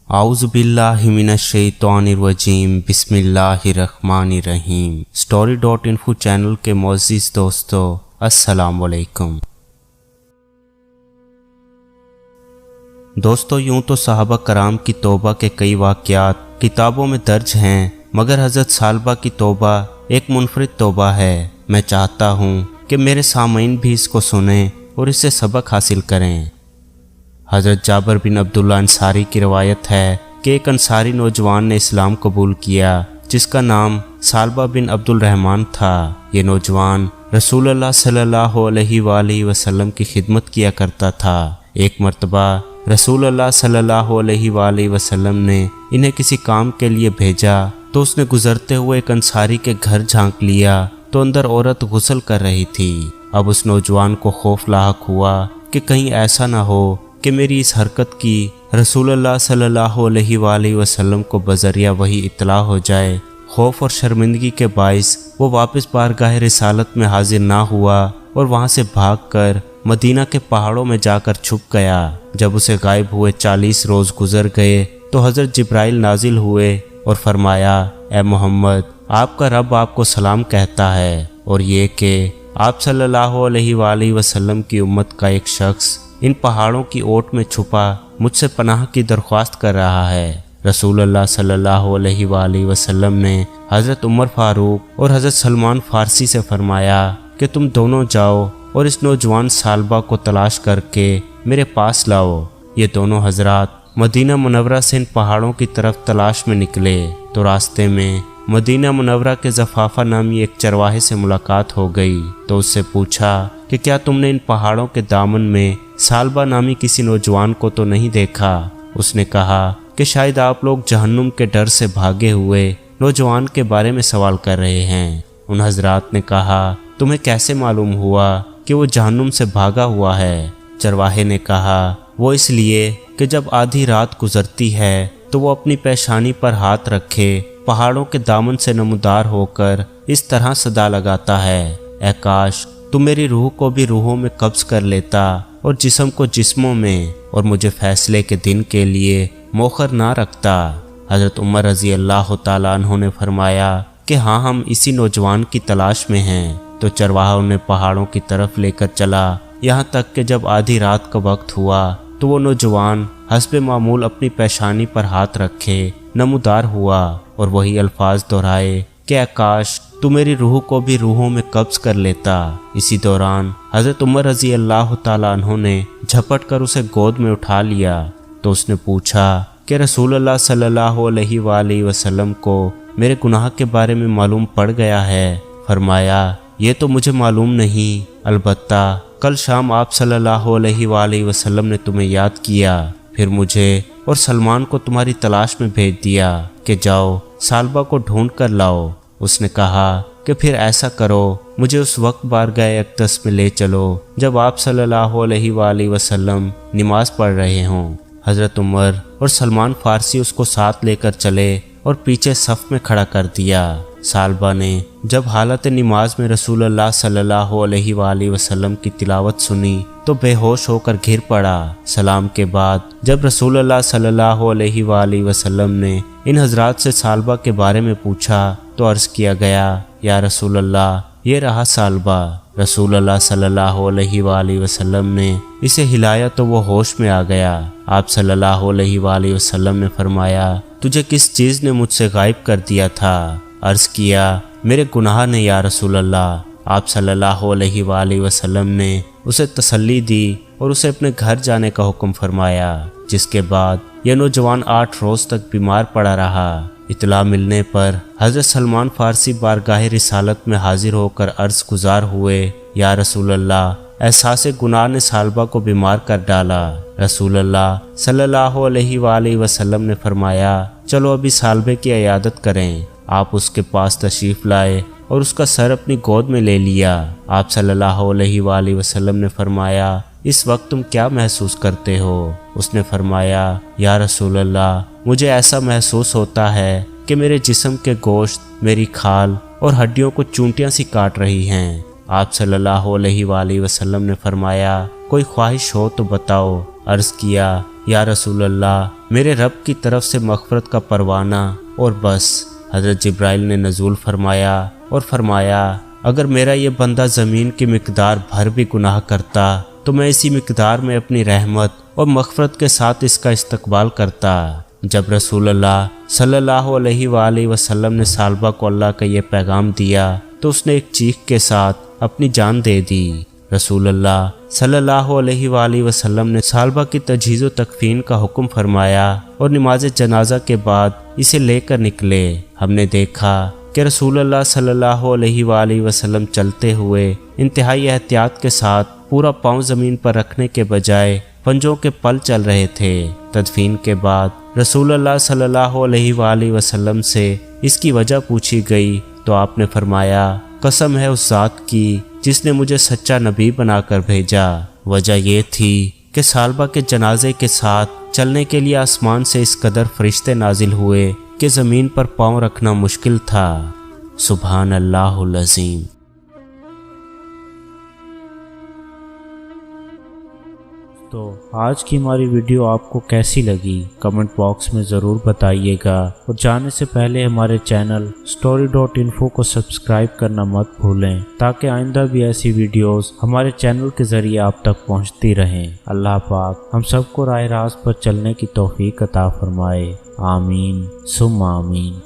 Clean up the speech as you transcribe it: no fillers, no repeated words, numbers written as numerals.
आउज़ु बिल्लाहि मिनश्शैतानिर्रजीम बिस्मिल्लाहिर्रहमानिर्रहीम। story.info channel के मोअज़्ज़िज़ दोस्तों, अस्सलाम वालेकुम। दोस्तों, यूं तो सहाबा कराम की तौबा के कई वाक़यात किताबों में दर्ज हैं, मगर हज़रत सालबा की तौबा एक मुनफरिद तौबा है। मैं चाहता हूँ कि मेरे सामईन भी इसको सुनें और इससे सबक हासिल करें। हज़रत जाबिर बिन अब्दुल्ला अंसारी की रवायत है कि एक अंसारी नौजवान ने इस्लाम कबूल किया जिसका नाम सालबा बिन अब्दुल रहमान था। ये नौजवान रसूलुल्लाह सल्लल्लाहु अलैहि वसल्लम की खिदमत किया करता था। एक मर्तबा रसूलुल्लाह सल्लल्लाहु अलैहि वसल्लम ने इन्हें किसी काम के लिए भेजा तो उसने गुजरते हुए एक अंसारी के घर झांक लिया तो अंदर औरत गुस्ल कर रही थी। अब उस नौजवान को खौफ लाहक हुआ कि कहीं ऐसा ना हो कि मेरी इस हरकत की रसूलुल्लाह सल्लल्लाहु अलैहि वसल्लम को बज़रिया वही इत्तला हो जाए। खौफ और शर्मिंदगी के बाइस वो वापस बारगाह रिसालत में हाजिर ना हुआ और वहाँ से भागकर मदीना के पहाड़ों में जाकर छुप गया। जब उसे गायब हुए 40 रोज़ गुजर गए तो हज़रत जिब्राइल नाजिल हुए और फरमाया, ए मोहम्मद, आपका रब आपको सलाम कहता है और ये कि आप सल्लल्लाहु अलैहि वसल्लम की उम्मत का एक शख्स इन पहाड़ों की ओट में छुपा मुझसे पनाह की दरख्वास्त कर रहा है। रसूलुल्लाह सल्लल्लाहु अलैहि वसल्लम ने हज़रत उमर फारूक और हज़रत सलमान फारसी से फरमाया कि तुम दोनों जाओ और इस नौजवान सालबा को तलाश करके मेरे पास लाओ। ये दोनों हजरात मदीना मुनव्वरा से इन पहाड़ों की तरफ तलाश में निकले तो रास्ते में मदीना मुनव्वरा के ज़फ़ाफ़ा नामी एक चरवाहे से मुलाकात हो गई तो उससे पूछा कि क्या तुमने इन पहाड़ों के दामन में सालबा नामी किसी नौजवान को तो नहीं देखा। उसने कहा कि शायद आप लोग जहन्नुम के डर से भागे हुए नौजवान के बारे में सवाल कर रहे हैं। उन हजरात ने कहा, तुम्हें कैसे मालूम हुआ कि वो जहन्नुम से भागा हुआ है। चरवाहे ने कहा, वो इसलिए कि जब आधी रात गुजरती है तो वो अपनी पेशानी पर हाथ रखे पहाड़ों के दामन से नमूदार होकर इस तरह सदा लगाता है, ऐ काश तू मेरी रूह को भी रूहों में कब्ज कर लेता और जिस्म को जिस्मों में और मुझे फैसले के दिन के लिए मोखर ना रखता। हज़रत उमर रज़ी अल्लाह ताला अन्हु ने फरमाया कि हाँ, हम इसी नौजवान की तलाश में हैं। तो चरवाहा उन्हें पहाड़ों की तरफ लेकर चला, यहाँ तक कि जब आधी रात का वक्त हुआ तो वो नौजवान हस्बे मामूल अपनी पेशानी पर हाथ रखे नमूदार हुआ और वही अल्फाज दोहराए कि आकाश तू मेरी रूह को भी रूहों में कब्ज कर लेता। इसी दौरान हज़रत उमर रज़ी अल्लाह ताला अन्हु ने झपट कर उसे गोद में उठा लिया तो उसने पूछा कि रसूलुल्लाह सल्लल्लाहु अलैहि वसल्लम को मेरे गुनाह के बारे में मालूम पड़ गया है। फरमाया, ये तो मुझे मालूम नहीं, अलबत्ता कल शाम आप सल्लल्लाहु अलैहि वसल्लम ने तुम्हें याद किया, फिर मुझे और सलमान को तुम्हारी तलाश में भेज दिया कि जाओ सालबा को ढूंढ कर लाओ। उसने कहा कि फिर ऐसा करो, मुझे उस वक्त बारगाह अक़दस में ले चलो जब आप सल्लल्लाहु अलैहि वसल्लम नमाज पढ़ रहे हों। हज़रत उमर और सलमान फारसी उसको साथ लेकर चले और पीछे सफ़ में खड़ा कर दिया। सालबा ने जब हालत नमाज में रसूलुल्लाह सल्लल्लाहु अलैहि वसल्लम की तिलावत सुनी तो बेहोश होकर गिर पड़ा। सलाम के बाद जब रसूलुल्लाह सल्लल्लाहु अलैहि वसल्लम ने इन हजरात से सालबा के बारे में पूछा तो अर्ज़ किया गया, या रसूलुल्लाह, ये रहा सालबा। रसूलुल्लाह सल्लल्लाहु अलैहि वसल्लम ने इसे हिलाया तो वो होश में आ गया। आप सल्लल्लाहु अलैहि वसल्लम ने फरमाया, तुझे किस चीज़ ने मुझसे गायब कर दिया था। अर्ज़ किया, मेरे गुनाह ने या रसूलल्लाह। आप सल्लल्लाहु अलैहि वसल्लम ने उसे तसल्ली दी और उसे अपने घर जाने का हुक्म फरमाया, जिसके बाद यह नौजवान 8 रोज़ तक बीमार पड़ा रहा। इतला मिलने पर हज़रत सलमान फारसी बारगाह रिसालत में हाजिर होकर अर्ज़ गुजार हुए, या रसूलल्लाह, एहसास गुनाह ने सालबा को बीमार कर डाला। रसूलल्लाह सल्लल्लाहु अलैहि वसल्लम ने फरमाया, चलो अभी सालबे की इयादत करें। आप उसके पास तशरीफ़ लाए और उसका सर अपनी गोद में ले लिया। आप सल्लल्लाहु अलैहि वसल्लम ने फरमाया, इस वक्त तुम क्या महसूस करते हो। उसने फरमाया, या रसूलल्लाह, मुझे ऐसा महसूस होता है कि मेरे जिस्म के गोश्त, मेरी खाल और हड्डियों को चूंटियां सी काट रही हैं। आप सल्लल्लाहु अलैहि वसल्लम ने फरमाया, कोई ख्वाहिश हो तो बताओ। अर्ज़ किया, या रसूल अल्लाह, मेरे रब की तरफ से मग़फ़िरत का परवाना और बस। हज़रत जिब्राइल ने नज़ूल फरमाया और फरमाया, अगर मेरा ये बंदा ज़मीन की मिक़दार भर भी गुनाह करता तो मैं इसी मिक़दार में अपनी रहमत और मग़फ़िरत के साथ इसका इस्तक़बाल करता। जब रसूल अल्लाह सल्लल्लाहु अलैहि वसल्लम ने सालबा को अल्लाह का ये पैगाम दिया तो उसने एक चीख के साथ अपनी जान दे दी। रसूल अल्लाह सल्लल्लाहु अलैहि वसल्लम ने सालबा की तजहीज़ व तकफ़ीन का हुक्म फरमाया और नमाज जनाजा के बाद इसे लेकर निकले। हमने देखा कि रसूल अल्लाह सल्लल्लाहु अलैहि वसल्लम चलते हुए इंतहाई एहतियात के साथ पूरा पाँव ज़मीन पर रखने के बजाय पंजों के पल चल रहे थे। तदफीन के बाद रसूल अल्लाह सल्लल्लाहु अलैहि वसल्लम से इसकी वजह पूछी गई तो आपने फरमाया, कसम है उस ज़ात की जिसने मुझे सच्चा नबी बनाकर भेजा। वजह ये थी कि सालबा के जनाजे के साथ चलने के लिए आसमान से इस कदर फरिश्ते नाजिल हुए कि ज़मीन पर पाँव रखना मुश्किल था। सुभान अल्लाहुल अज़ीम। तो आज की हमारी वीडियो आपको कैसी लगी कमेंट बॉक्स में ज़रूर बताइएगा और जाने से पहले हमारे चैनल story.info को सब्सक्राइब करना मत भूलें ताकि आइंदा भी ऐसी वीडियोस हमारे चैनल के ज़रिए आप तक पहुंचती रहें। अल्लाह पाक हम सबको राह रास्त पर चलने की तौफीक अता फरमाए। आमीन सुम्मा आमीन।